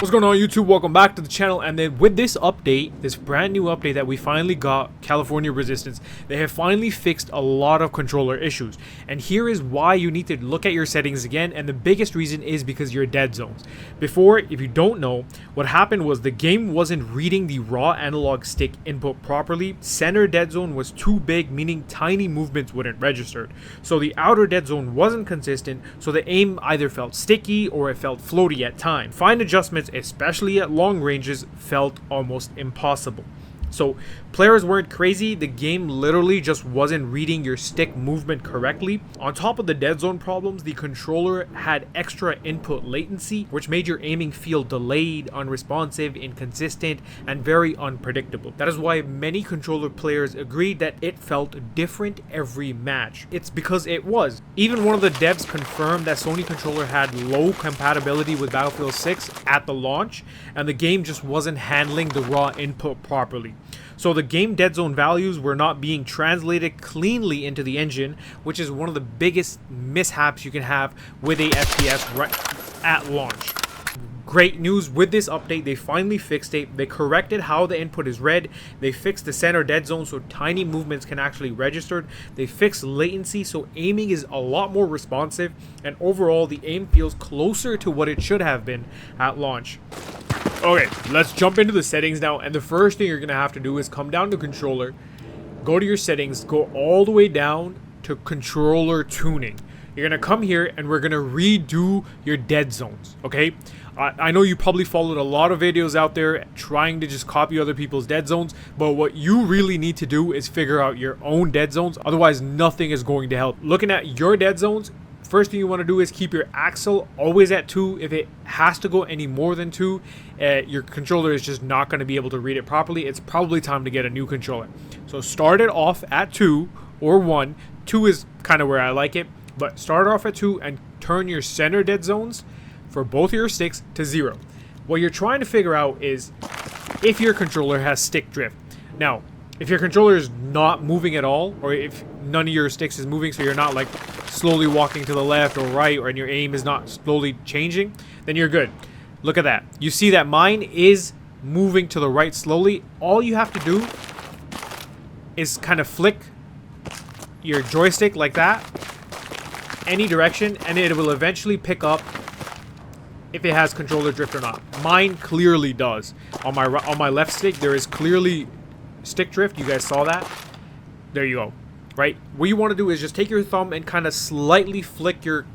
What's going on, YouTube? Welcome back to the channel. And then with this update, this brand new update that we finally got, California Resistance, they have finally fixed a lot of controller issues. And here is why you need to look at your settings again, and the biggest reason is because you're dead zones. Before, if you don't know, what happened was the game wasn't reading the raw analog stick input properly. Center dead zone was too big, meaning tiny movements wouldn't register. So the outer dead zone wasn't consistent, so the aim either felt sticky or it felt floaty at times. Fine adjustments, especially at long ranges, felt almost impossible. So players weren't crazy, the game literally just wasn't reading your stick movement correctly. On top of the dead zone problems, the controller had extra input latency, which made your aiming feel delayed, unresponsive, inconsistent, and very unpredictable. That is why many controller players agreed that it felt different every match. It's because it was. Even one of the devs confirmed that Sony controller had low compatibility with Battlefield 6 at the launch, and the game just wasn't handling the raw input properly. So the game dead zone values were not being translated cleanly into the engine, which is one of the biggest mishaps you can have with a FPS right at launch. Great news, with this update, they finally fixed it. They corrected how the input is read. They fixed the center dead zone so tiny movements can actually register. They fixed latency so aiming is a lot more responsive, and overall the aim feels closer to what it should have been at launch. Okay, let's jump into the settings now, and the first thing you're going to have to do is come down to controller, go to your settings, go all the way down to controller tuning. You're going to come here and we're going to redo your dead zones, okay? I know you probably followed a lot of videos out there trying to just copy other people's dead zones, but what you really need to do is figure out your own dead zones, otherwise nothing is going to help. Looking at your dead zones, first thing you want to do is keep your axle always at 2. If it has to go any more than 2, your controller is just not going to be able to read it properly. It's probably time to get a new controller. So start it off at 2 or 1. 2 is kind of where I like it, but start off at 2 and turn your center dead zones for both your sticks to 0. What you're trying to figure out is if your controller has stick drift. Now, if your controller is not moving at all, or if none of your sticks is moving, so you're not like slowly walking to the left or right, or and your aim is not slowly changing, then you're good. Look at that. You see that mine is moving to the right slowly. All you have to do is kind of flick your joystick like that, any direction, and it will eventually pick up if it has controller drift or not. Mine clearly does. On my left stick, there is clearly stick drift. You guys saw that? There you go. Right? What you want to do is just take your thumb and kind of slightly flick your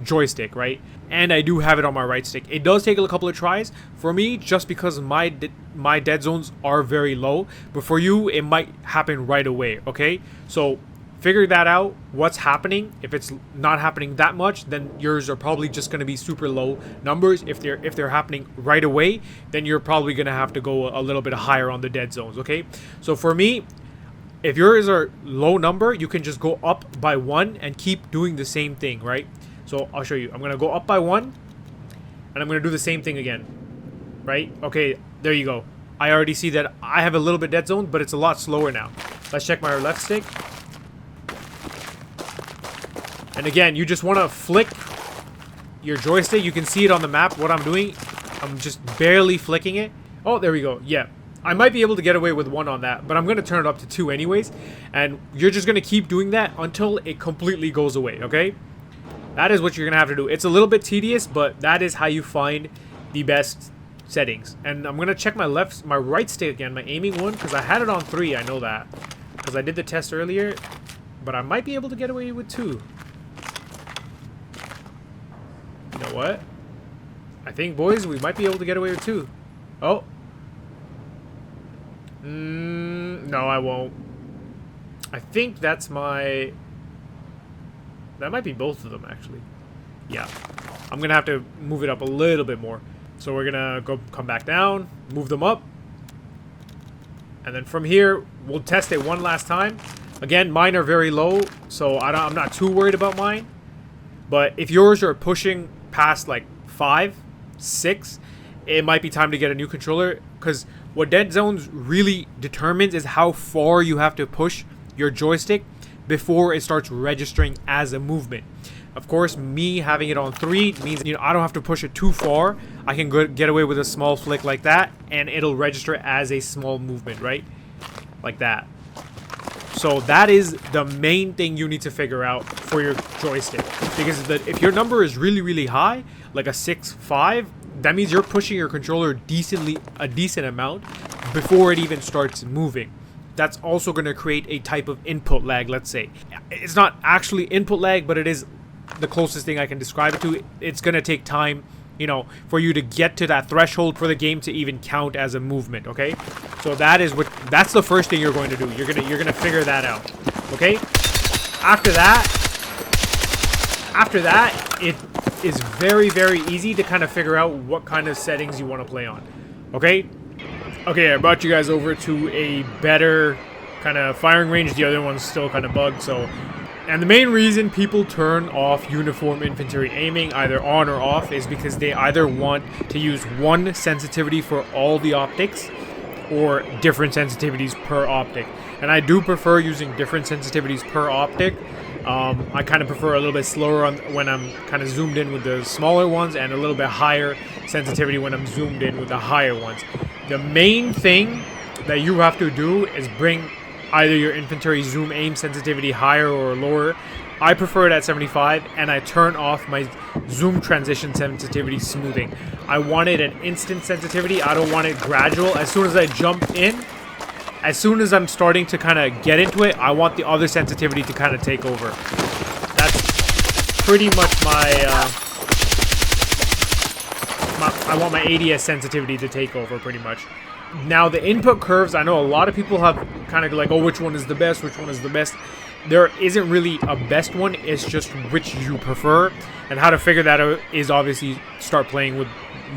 joystick, right? And I do have it on my right stick. It does take a couple of tries for me, just because my dead zones are very low, but for you it might happen right away. Okay, so figure that out, what's happening. If it's not happening that much, then yours are probably just going to be super low numbers. If they're happening right away, then you're probably going to have to go a little bit higher on the dead zones. Okay, so for me, if yours are low number, you can just go up by 1 and keep doing the same thing, right? So I'll show you. I'm going to go up by 1 and I'm going to do the same thing again, right? Okay, there you go. I already see that I have a little bit dead zone, but it's a lot slower now. Let's check my left stick. And again, you just want to flick your joystick. You can see it on the map, what I'm doing. I'm just barely flicking it. Oh, there we go. Yeah. I might be able to get away with 1 on that, but I'm going to turn it up to 2 anyways. And you're just going to keep doing that until it completely goes away, okay? That is what you're going to have to do. It's a little bit tedious, but that is how you find the best settings. And I'm going to check my right stick again, my aiming one, because I had it on 3, I know that. Because I did the test earlier, but I might be able to get away with 2. You know what? I think, boys, we might be able to get away with 2. Oh. No, I won't. I think that's my... That might be both of them, actually. Yeah. I'm going to have to move it up a little bit more. So we're going to come back down, move them up. And then from here, we'll test it one last time. Again, mine are very low, so I'm not too worried about mine. But if yours are pushing past like 5, 6, it might be time to get a new controller, because what dead zones really determines is how far you have to push your joystick before it starts registering as a movement. Of course, me having it on 3 means, you know, I don't have to push it too far. I can get away with a small flick like that, and it'll register as a small movement, right? Like that. So that is the main thing you need to figure out for your joystick. Because if your number is really, really high, like a 6.5, that means you're pushing your controller a decent amount before it even starts moving. That's also going to create a type of input lag, let's say. It's not actually input lag, but it is the closest thing I can describe it to. It's going to take time, you know, for you to get to that threshold for the game to even count as a movement, okay? So that's the first thing you're going to do. You're going to figure that out, okay? After that, it is very, very easy to kind of figure out what kind of settings you want to play on, okay? Okay, I brought you guys over to a better kind of firing range. The other one's still kind of bugged, so... And the main reason people turn off uniform infantry aiming, either on or off, is because they either want to use one sensitivity for all the optics or different sensitivities per optic. And I do prefer using different sensitivities per optic. I kind of prefer a little bit slower when I'm kind of zoomed in with the smaller ones, and a little bit higher sensitivity when I'm zoomed in with the higher ones. The main thing that you have to do is bring either your infantry zoom aim sensitivity higher or lower. I prefer it at 75, and I turn off my zoom transition sensitivity smoothing. I want it an instant sensitivity. I don't want it gradual. As soon as I jump in, as soon as I'm starting to kind of get into it, I want the other sensitivity to kind of take over. That's pretty much I want my ADS sensitivity to take over, pretty much. Now, the input curves, I know a lot of people have kind of like, oh, which one is the best, which one is the best. There isn't really a best one, it's just which you prefer. And how to figure that out is obviously start playing with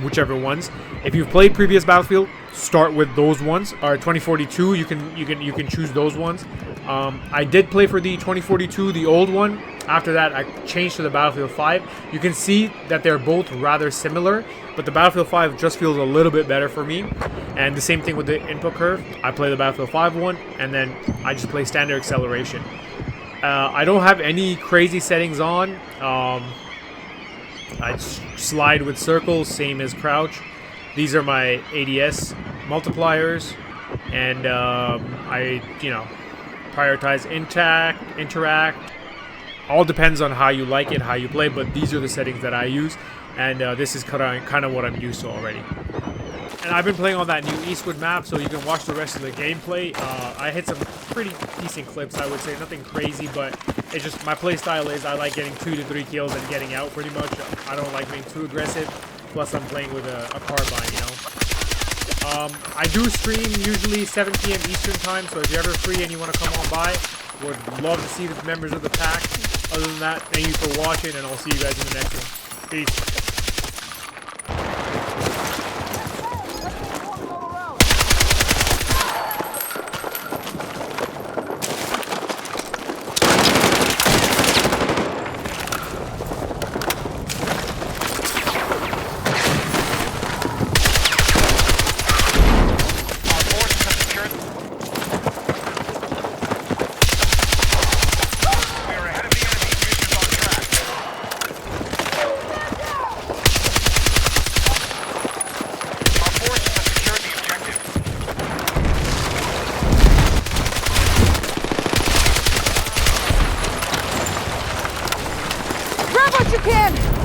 whichever ones. If you've played previous Battlefield, start with those ones. Or 2042, you can choose those ones. I did play for the 2042, the old one. After that, I changed to the Battlefield 5. You can see that they're both rather similar, but the Battlefield 5 just feels a little bit better for me. And the same thing with the input curve. I play the Battlefield 5 one, and then I just play standard acceleration. I don't have any crazy settings on. I slide with circles, same as crouch. These are my ADS multipliers, and I, you know, prioritize interact. All depends on how you like it, how you play, but these are the settings that I use, and this is kind of what I'm used to already. And I've been playing on that new Eastwood map, so you can watch the rest of the gameplay. I hit some pretty decent clips, I would say. Nothing crazy, but it's just my play style is I like getting 2 to 3 kills and getting out pretty much. I don't like being too aggressive. Plus, I'm playing with a carbine, you know. I do stream usually 7 p.m. Eastern time, so if you're ever free and you want to come on by, would love to see the members of the pack. Other than that, thank you for watching, and I'll see you guys in the next one. Peace. You can!